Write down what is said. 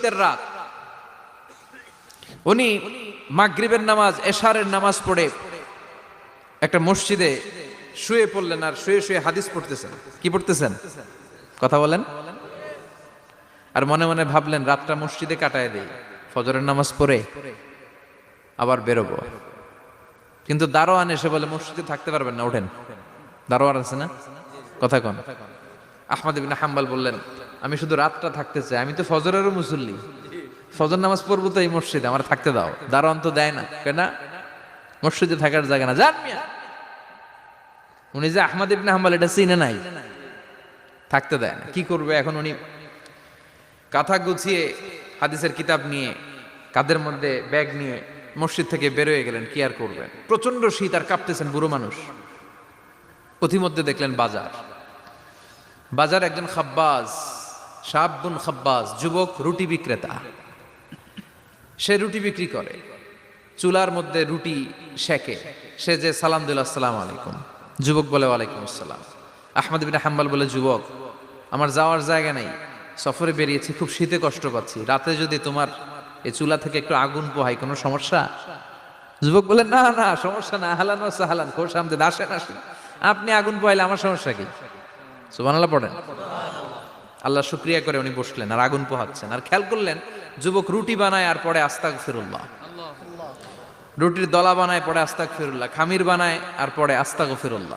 শীতের রাত, উনি মাগরিবের নামাজ এশারের নামাজ পড়ে একটা মসজিদে শুয়ে পড়লেন, আর শুয়ে শুয়ে হাদিস পড়তেছেন। কি পড়তেছেন? কথা বলেন। আর মনে মনে ভাবলেন রাতটা মসজিদে কাটায় দেই, ফজরের নামাজ পড়ে আবার বেরোবো। কিন্তু দারোয়ান এসে বলে মসজিদে থাকতে পারবেন না, ওঠেন। দারোয়ান আছে না, কথা কন। আহমদ ইবনে হাম্বল বললেন আমি শুধু রাতটা থাকতে চাই, আমি তো ফজরেরও মুসল্লি, ফজর নামাজ পড়বো তো এই মসজিদে, আমার থাকতে দাও। দারোয়ান তো দেয় না, কেন? মসজিদে থাকার জায়গা না, যান মিয়া। উনি যে আহমদ ইবনে হাম্বল এটা চিনে নাই, থাকতে দেয় না। কি করবে এখন? উনি কাঁথা গুছিয়ে হাদিসের কিতাব নিয়ে কাঁধের মধ্যে ব্যাগ নিয়ে মসজিদ থেকে বেরোয় গেলেন। কি আর করবেন, প্রচন্ড শীত, আর কাঁপতেছেন, বুড়ো মানুষ। পথিমধ্যে দেখলেন বাজার, বাজার একজন খাব্বাজ, শাবুন খাব্বাজ, যুবক রুটি বিক্রেতা। সে রুটি বিক্রি করে, চুলার মধ্যে রুটি সেকে। সে যে সালাম দিল আসসালামু আলাইকুম, যুবক বলে ওয়ালাইকুম আসসালাম। আহমদ ইবনে হাম্বল বলে যুবক আমার যাওয়ার জায়গা নেই, সফরে বেরিয়েছি, খুব শীতে কষ্ট পাচ্ছি, রাতে যদি তোমার এই চুলা থেকে একটু আগুন পোহাই কোনো সমস্যা? যুবক বলে না না সমস্যা না, আহলান ওয়া সাহলান, খোশ আমদেদ, আসেন আসেন, আপনি আগুন পোহাইলে আমার সমস্যা কি? সুবহানাল্লাহ পড়েন। আল্লাহ শুকরিয়া করে উনি বসলেন আর আগুন পোহাচ্ছেন। আর খেয়াল করলেন যুবক রুটি বানায় আর পরে আস্তাগফিরুল্লাহ, রুটির দলা বানায় পরে আস্তাগফিরুল্লাহ, খামির বানায় আর পরে আস্তাগফিরুল্লাহ।